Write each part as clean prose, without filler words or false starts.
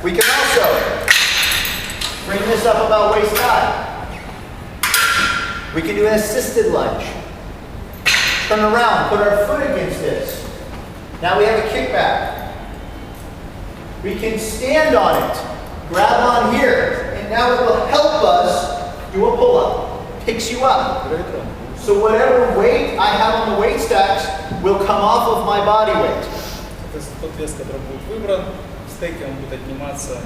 We can also bring this up about waist high. We can do an assisted lunge. Turn around, put our foot against this. Now we have a kickback. We can stand on it, grab on here, and now it will help us do a pull-up. Picks you up. So whatever weight I have on the weight stacks will come off of my body weight. То есть тот вес, который будет выбран, в стеке он будет отниматься,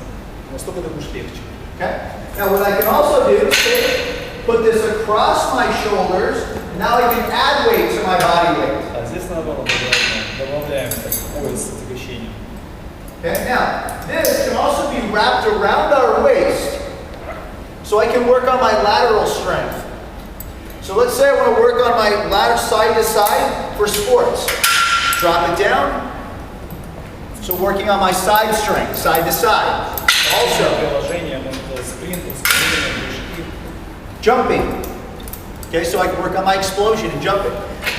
настолько это будет легче. Okay? Now what I can also do is put this across my shoulders, and now I can add weight to my body weight. А здесь наоборот добавляем пояс с отягощением. Okay? Now, this can also be wrapped around our waist, so I can work on my lateral strength. So let's say I want to work on my ladder side to side for sports. Drop it down. So working on my side strength, side to side. Also, jumping. Okay, so I can work on my explosion and jumping.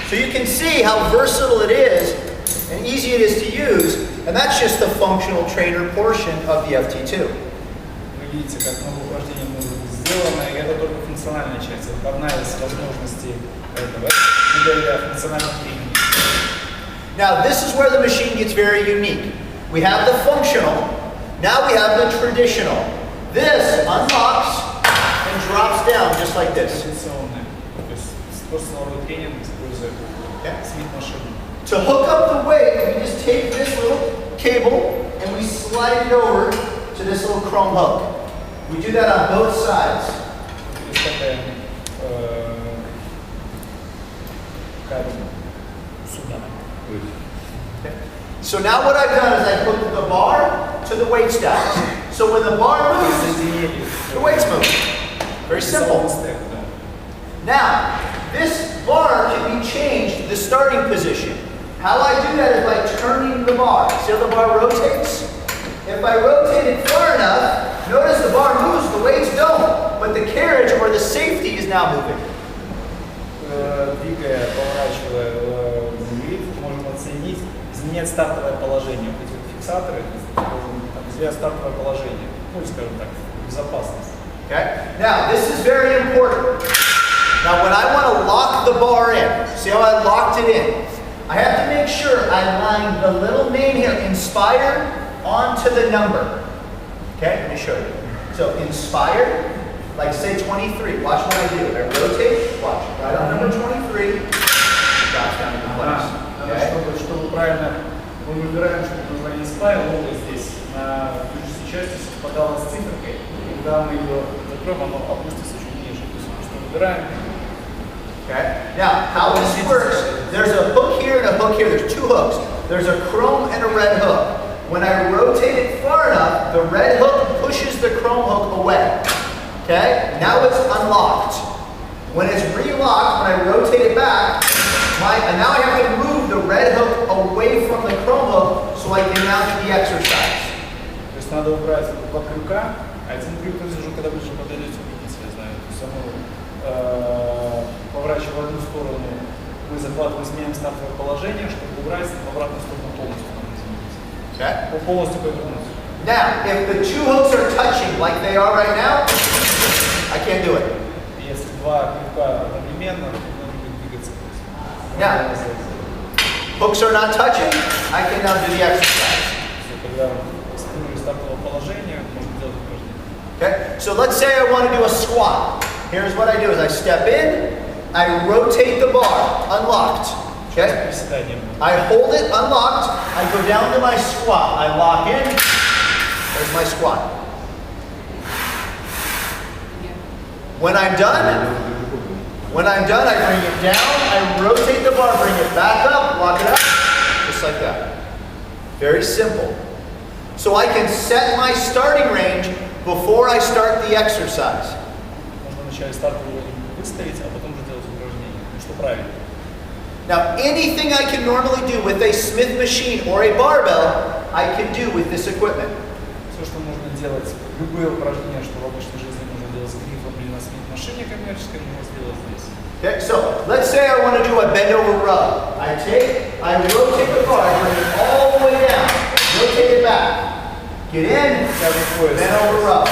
So you can see how versatile it is and easy it is to use, and that's just the functional trainer portion of the FT2. Вы видите, как много упражнений может быть сделано, и это только функциональная часть. Это одна из возможностей этого. Мы говорим о функциональном тренинге. Now this is where the machine gets very unique. We have the functional, now we have the traditional. This unlocks and drops down just like this. Традиционный. То есть спортсиловой тренинг использует смит-машину. To hook up the weight, we just take this little cable and we slide it over to this little chrome hook. We do that on both sides. So now what I've done is I've hooked the bar to the weight stacks. So when the bar moves, the weights move. Very simple. Now, this bar can be changed to the starting position. How I do that is by turning the bar. See how the bar rotates? If I rotate it far enough, notice the bar moves, the weights don't, but the carriage or the safety is now moving. Двигая, поворачивая гриф, можно оценить, изменять стартовое положение. Вот эти вот фиксаторы, изменять стартовое положение. Ну, скажем так, безопасность. Okay? Now, this is very important. Now, when I want to lock the bar in, see how I locked it in? I have to make sure I line the little name here, Inspire, onto the number. Okay, let me show you. So, Inspire, like say 23. Watch what I do. I rotate, watch. Right on number 23, drops down into place. Okay? Чтобы правильно, мы выбираем, чтобы название Inspire, лого здесь на движущей части совпадало с цифрой. Когда мы ее закроем, оно опустится чуть ниже. То есть, что выбираем. Okay. Now, how this works, there's a hook here and a hook here. There's two hooks. There's a chrome and a red hook. When I rotate it far enough, the red hook pushes the chrome hook away. Okay? Now it's unlocked. When it's relocked, when I rotate it back, and now I have to move the red hook away from the chrome hook so I can now do the exercise. То есть надо убрать два крюка. Один крюк уже когда ближе подойдете, видите, я знаю. То есть поворачивая в одну сторону, мы захватываем, изменяем стартовое положение, чтобы убрать в обратную сторону полностью. Okay. Полностью повернуть. Now, if the two hooks are touching like they are right now, I can't do it. Если два крюка одновременно, надо будет двигаться. Now, hooks are not touching, I can now do the exercise. Когда сменили стартовое положение, можно делать упражнение. Okay, so let's say I want to do a squat. Here's what I do is I step in, I rotate the bar, unlocked. Okay? I hold it unlocked, I go down to my squat, I lock in, there's my squat. When I'm done, I bring it down, I rotate the bar, bring it back up, lock it up, just like that. Very simple. So I can set my starting range before I start the exercise. Now, anything I can normally do with a Smith machine or a barbell, I can do with this equipment. Все, что можно делать, любые упражнения, что в обычной жизни можно делать с грифом или на Смит-машине коммерческой, можно сделать здесь. Okay, so let's say I want to do a bend over rub. I rotate the bar, I bring it all the way down, rotate it back. Get in, Тягу bend пояса. over row.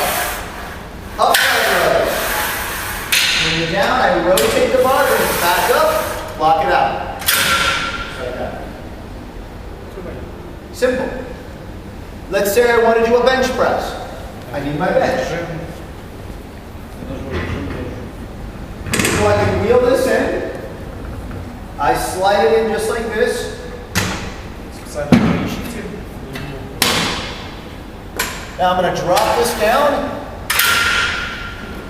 Upright row. When you're down, I rotate the bar, bring it back up, lock it out. Just like that. Simple. Let's say I want to do a bench press. I need my bench. So I can wheel this in. I slide it in just like this. Специально ограничитель. Now I'm going to drop this down,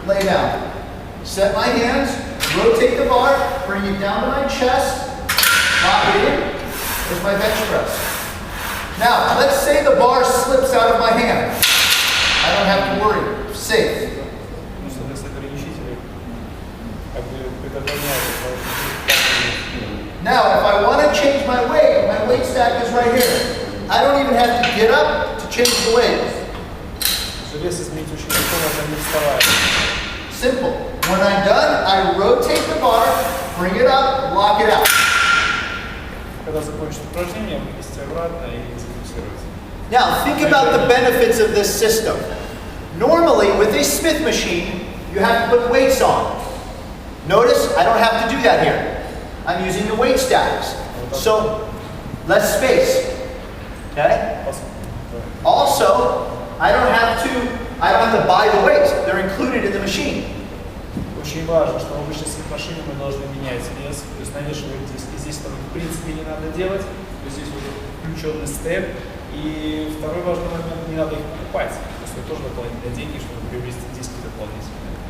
lay down. Set my hands, rotate the bar, bring it down to my chest, lock it in. There's my bench press. Now, let's say the bar slips out of my hand. I don't have to worry. Safe. Ну, соответственно, ограничители как бы предохраняют. Now, if I want to change my weight stack is right here. I don't even have to get up to change the weight. Вес изменить очень легко, можно не вставать. Simple. When I'm done, I rotate the bar, bring it up, lock it out. Когда закончится упражнение, вывести обратно и зафиксировать. Now, think about the benefits of this system. Normally, with a Smith machine, you have to put weights on. Notice, I don't have to do that here. I'm using the weight stacks. So, less space. Okay? Also, I don't have to buy the weights. They're included in the machine. Очень важно, что в обычной машине мы должны менять вес, то есть навешивать здесь. И здесь там в принципе не надо делать, то есть здесь уже включенный степ. И второй важный момент, не надо их покупать. То есть это тоже дополнительные деньги, чтобы приобрести диски дополнительные.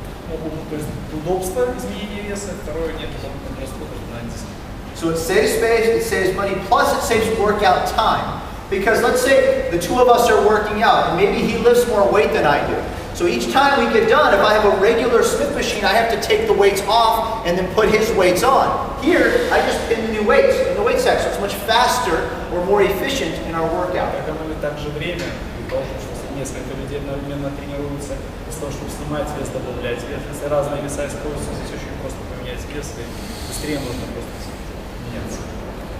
То есть удобство изменения веса, второе нет дополнительных расходов на диски. So it saves space, it saves money, plus it saves workout time. Because let's say the two of us are working out, and maybe he lifts more weight than I do. So each time we get done, if I have a regular Smith machine, I have to take the weights off and then put his weights on. Here, I just pin the new weights in the weight stack, so it's much faster or more efficient in our workout. Экономит также время, и то, что если несколько людей одновременно тренируются, для того, чтобы снимать вес, добавлять вес. Если разные веса используются, здесь очень просто поменять вес, и быстрее можно просто меняться.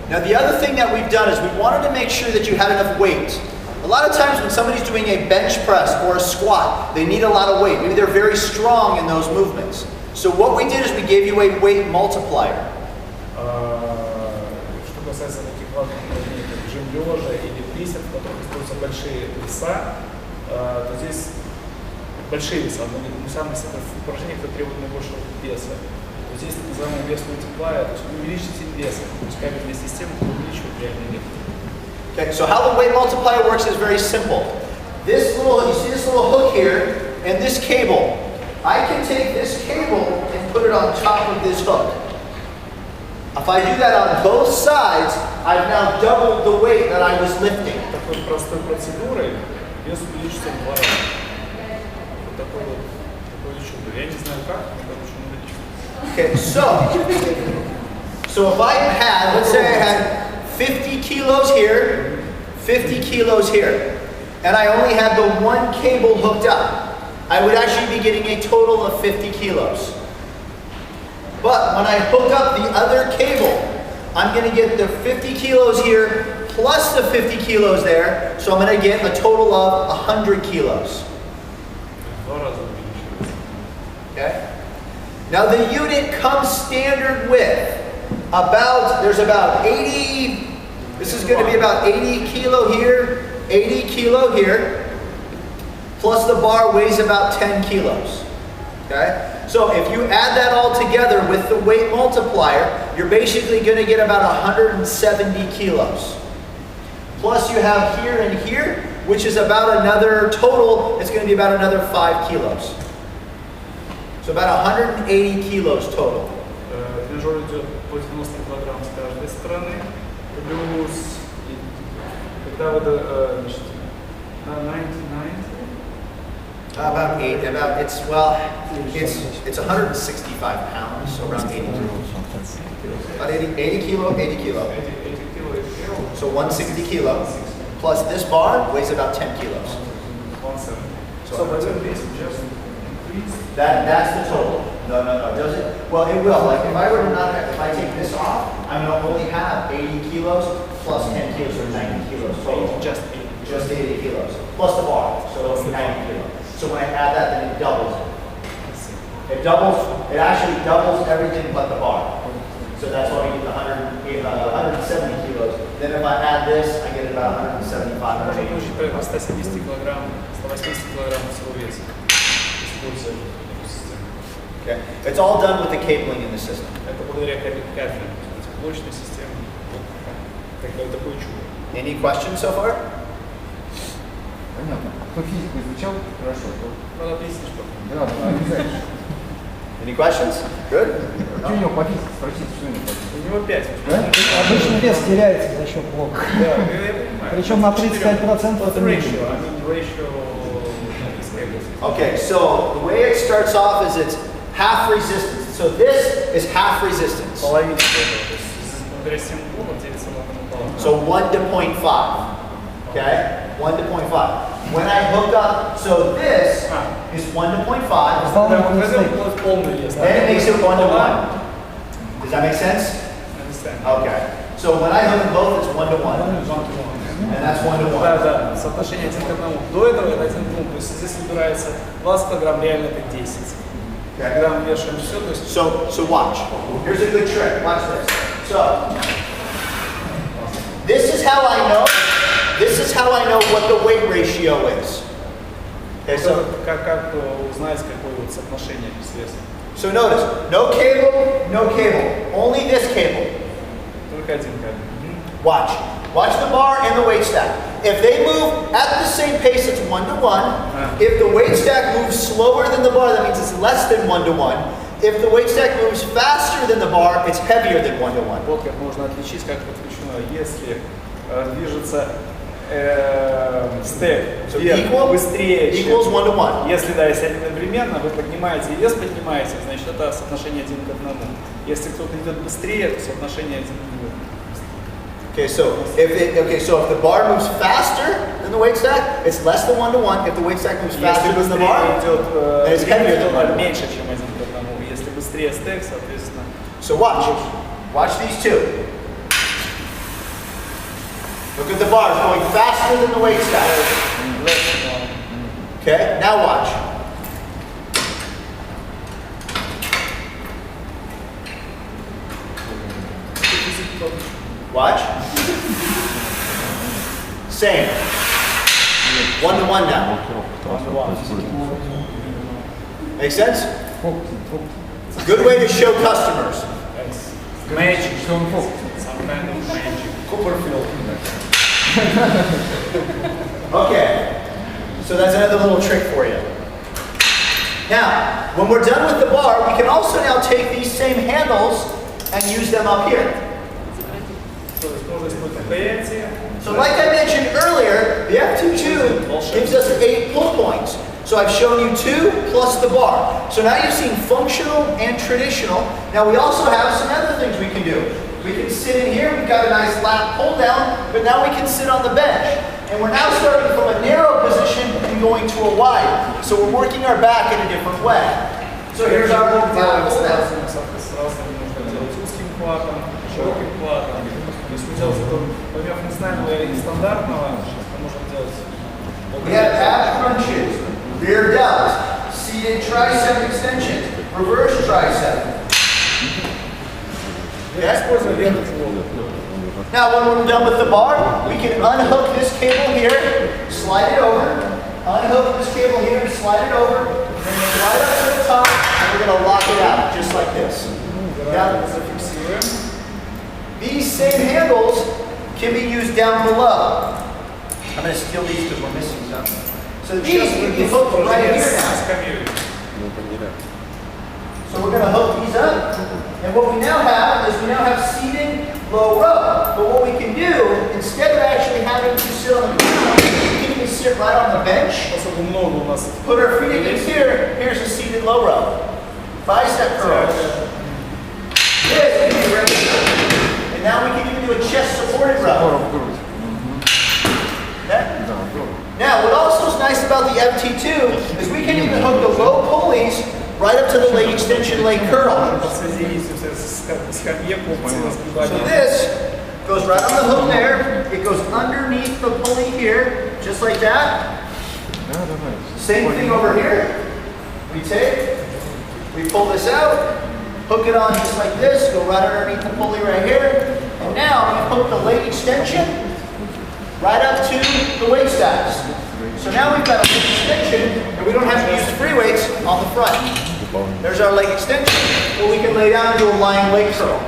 Now the other thing that we've done is we wanted to make sure that you had enough weight. A lot of times when somebody's doing a bench press or a squat, they need a lot of weight. Maybe they're very strong in those movements. So what we did is we gave you a weight multiplier. Что касается таких важных упражнений, как жим лежа или присед, в которых используются большие веса, то здесь большие веса, но самые упражнения, которые требуют наибольшего веса. То здесь так называемый вес мультиплеер, то есть увеличитель веса, пускай вместе с тем, увеличивает реальный вес. Okay, so how the weight multiplier works is very simple. You see this little hook here and this cable. I can take this cable and put it on top of this hook. If I do that on both sides, I've now doubled the weight that I was lifting. Такой простой процедурой вес увеличится в 2 раза. Вот такое чудо. Я не знаю как, но короче увеличится. Okay, so if I had, let's say I had 50 kilos here, 50 kilos here, and I only had the one cable hooked up, I would actually be getting a total of 50 kilos. But when I hook up the other cable, I'm going to get the 50 kilos here plus the 50 kilos there, so I'm going to get a total of 100 kilos. Okay? Now the unit comes standard with there's about 80, this is going to be about 80 kilo here, 80 kilo here, plus the bar weighs about 10 kilos. Okay? So if you add that all together with the weight multiplier, you're basically going to get about 170 kilos. Plus you have here and here, which is about another total, it's going to be about another 5 kilos. So about 180 kilos total. Тренажер идет по 90 килограмм с каждой стороны, плюс, когда вы, значит, на 99? It's 165 pounds, so around 80 kilos. About 80 kilo. 80 kilo. So 160 kilo, plus this bar weighs about 10 kilos. 170. So by doing this, just increase. That's the total. No, does it? Well, it will. Like if I take this off, I'm going to only have 80 kilos plus 10 kilos or 90 kilos total. Just just 80 kilos, plus the bar, so it'll be 90 kilos. So when I add that, then it doubles it. It doubles, it actually doubles everything but the bar. So that's why we get the 170 kilos. Then if I add this, I get about 175. Можно получить порядка 170 килограмм, 180 килограмм всего веса, используя эту систему. Okay. It's all done with the cabling in the system. Это благодаря кафелю, блочной системе. Такое чудо. Any questions so far? Понятно. Кто физику изучал, хорошо. Надо объяснить, что. Да, обязательно. Any questions? Good? Что у него по физике? Спросите, что у него по физике? У него 5. Да? Обычно вес теряется за счет блока. Да, я понимаю. Причем на 35% это меньше. Okay, so the way it starts off is it's half resistance. So this is half resistance. Половина этого. То есть благодаря 7 блоков делится на пополам. So 1 to 0.5. Okay? 1 to 0.5. When I hook up, so this is 1 to 0.5. Полный вес. Then it makes it 1 to 1. Does that make sense? Okay. So when I hook them both, it's 1 to 1. And that's 1 to 1. Да, да, соотношение 1 к 1. До этого это 1 к 2. То есть здесь выбирается 20 килограмм, реально это 10. Когда мы вешаем все, то есть... So watch. Here's a good trick. Watch this. So this is how I know. This is how I know what the weight ratio is. Okay, so как узнать, какое вот соотношение с весом? So notice, no cable, only this cable. Только один кабель. Watch. Watch the bar and the weight stack. If they move at the same pace, it's 1 to 1. If the weight stack moves slower than the bar, that means it's less than 1 to 1. If the weight stack moves faster than the bar, it's heavier than 1 to 1. Вот как можно отличить, как подключено. Если движется стек быстрее, equals 1 to 1. Если да, если они одновременно, вы поднимаете и вес поднимаете, значит это соотношение 1 к 1. Если кто-то идет быстрее, то соотношение 1 к 2. Okay, so if the bar moves faster than the weight stack, it's less than 1 to 1. If the weight stack moves faster than the bar, then it's heavier than 1 to 1. Меньше, чем 1 к 1. Если быстрее стек, соответственно. So watch these two. Look at the bars going faster than the weight stack. Okay, now watch. Watch. Same. 1 to 1 now. Make sense? Good way to show customers. Magic. Что он фокус? Some kind of magic. Copperfield. Okay, so that's another little trick for you. Now, when we're done with the bar, we can also now take these same handles and use them up here. So like I mentioned earlier, the FT2 gives us 8 pull points. So I've shown you 2 plus the bar. So now you've seen functional and traditional. Now we also have some other things we can do. We can sit in here, we've got a nice lat pull down, but now we can sit on the bench. And we're now starting from a narrow position and going to a wide. So we're working our back in a different way. So here's our pull down. Широким хватом. То есть мы делаем помимо функционального и стандартного, мы можем делать. We have ab crunches, rear delts, seated tricep extensions, reverse tricep. Now when we're done with the bar, we can unhook this cable here, slide it over, unhook this cable here and slide it over, bring it right up to the top, and we're going to lock it out, just like this. Now, these same handles can be used down below. I'm going to steal these because we're missing some. So these can be hooked right here now. So we're going to hook these up. And what we now have is we now have seated low row. But what we can do, instead of actually having to sit on the ground, we can even sit right on the bench. Put our feet against here. Here's a seated low row. Bicep curls. This can be regular. And now we can even do a chest supported row. Okay? Now, what also is nice about the FT2 is we can even hook the low pulleys right up to the leg extension, leg curl. So this goes right on the hook there. It goes underneath the pulley here. just like that. Да, давай. Same thing over here. We take, we pull this out, hook it on just like this, go right underneath the pulley right here, and now we hook the leg extension right up to the waist abs. So now we've got a leg extension, and we don't have to use free weights on the front. There's our leg extension, where we can lay down and do a lying leg curl.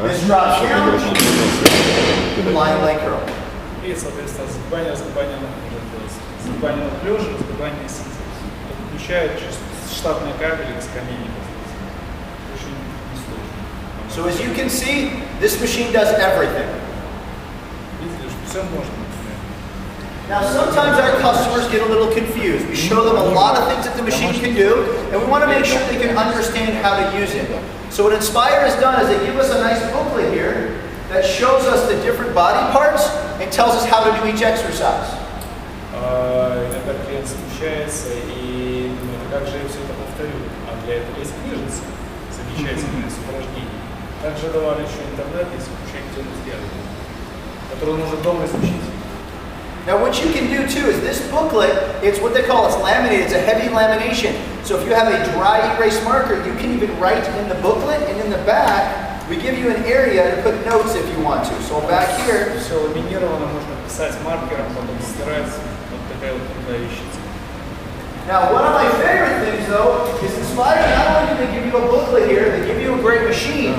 This drops down, lying leg curl. И, соответственно, сгибание на лежа, сгибание сидя. Это включает штатные кабели к скамейке. Очень несложно. So as you can see, this machine does everything. Видите, что все можно. Now sometimes our customers get a little confused. We show them a lot of things that the machine can do, and we want to make sure they can understand how to use it. So what Inspire has done is they give us a nice booklet here that shows us the different body parts and tells us how to do each exercise. Иногда клиент смущается и думает, как же я все это повторю. А для этого есть книжница, замечательная, с упражнений. Также давали еще интернет, есть куча сделать, который нужно дома изучить. Now what you can do too is this booklet, it's what they call, it's laminated, it's a heavy lamination. So if you have a dry erase marker, you can even write in the booklet, and in the back, we give you an area to put notes if you want to. So back here, Все ламинировано, можно писать маркером, потом стирать. Вот такая вот крутая вещица. now one of my favorite things though is Inspire, not only do they give you a booklet here, they give you a great machine,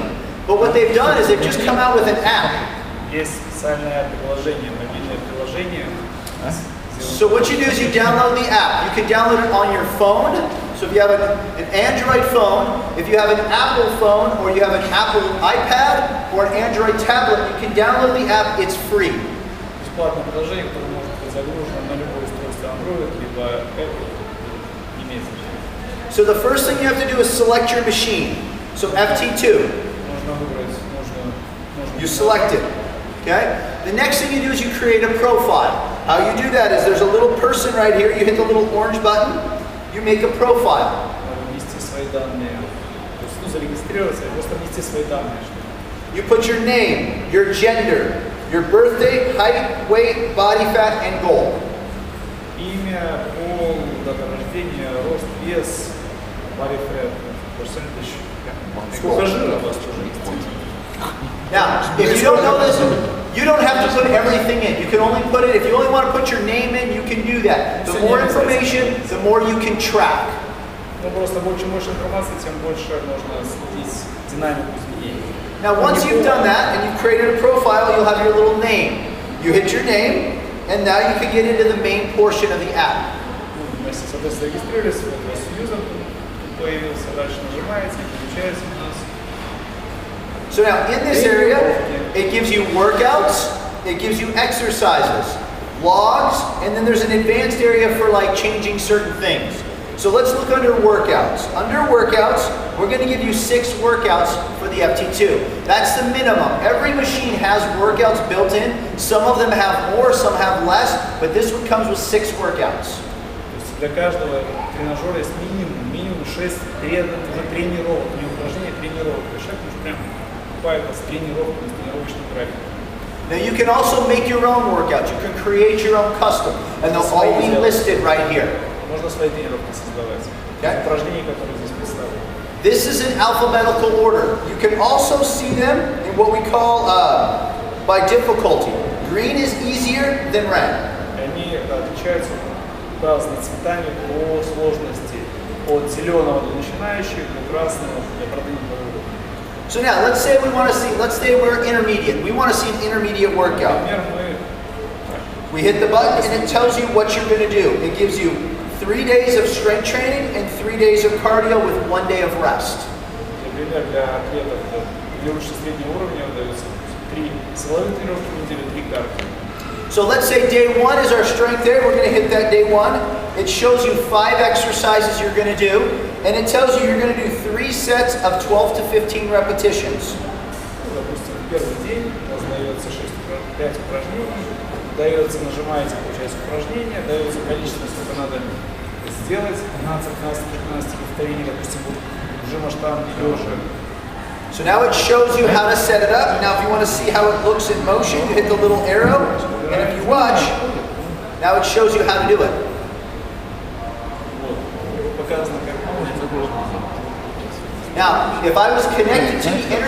but what they've done is they've just come out with an app. Есть специальное приложение, мобильное приложение. So what you do is you download the app. You can download it on your phone. So if you have an Android phone, if you have an Apple phone, or you have an Apple iPad or an Android tablet, you can download the app. It's free. Бесплатное приложение, которое может быть загружено на любое устройство Android, либо Apple, имеет значение. So the first thing you have to do is select your machine. So FT2, Нужно выбрать, you select it. Okay? The next thing you do is you create a profile. How you do that is there's a little person right here. You hit the little orange button. You make a profile. ввести свои данные. То есть, зарегистрироваться и просто ввести свои данные. You put your name, your gender, your birthday, height, weight, body fat, and goal. Имя, пол, дата рождения, рост, вес, body fat, percentage. Сколько жира у вас тоже? Now, if you don't know this, you don't have to put everything in. You can only put it, if you only want to put your name in, you can do that. The more information, the more you can track. Ну просто чем больше информации, тем больше можно следить динамику изменений. Now, once you've done that and you've created a profile, you'll have your little name. You hit your name, and now you can get into the main portion of the app. Вместе, соответственно, зарегистрировались, вот у вас юзер появился, дальше нажимаете, включаете у нас. So now, in this area, it gives you workouts, it gives you exercises, logs, and then there's an advanced area for like changing certain things. So let's look under workouts. Under workouts, we're going to give you 6 workouts for the FT2. That's the minimum. Every machine has workouts built in. Some of them have more, some have less, but this one comes with 6 workouts. То есть для каждого тренажера есть минимум 6 тренировок, не упражнений, тренировок. То есть человек может прям покупает с тренировками, с тренировочным графиком. Now you can also make your own workouts. You can create your own custom, and they'll all be listed right here. Можно свои тренировки создавать. Упражнения, которые здесь представлены. This is in alphabetical order. You can also see them in what we call by difficulty. Green is easier than red. Они отличаются разными цветами по сложности. От зеленого для начинающих до красного для продвинутого уровня. So now let's say let's say we're intermediate. We want to see an intermediate workout. Например, We hit the button and it tells you what you're going to do. It gives you 3 days of strength training and 3 days of cardio with 1 day of rest. Например, для атлетов верующих среднего уровня дается 3 силовые тренировки в неделю, 3 кардио. So let's say day 1 is our strength day. We're going to hit that day 1. It shows you 5 exercises you're going to do, and it tells you you're going to do 3 sets of 12 to 15 repetitions. Допустим, в первый день раздается 5 упражнений, дается, нажимаете, получается упражнение, дается количество, сколько надо сделать, 15 повторений, допустим, жима штанги, лежа. So now it shows you how to set it up. Now if you want to see how it looks in motion, you hit the little arrow, and if you watch, Now it shows you how to do it. Вот. Показано, как. Now, if I was connected to the inner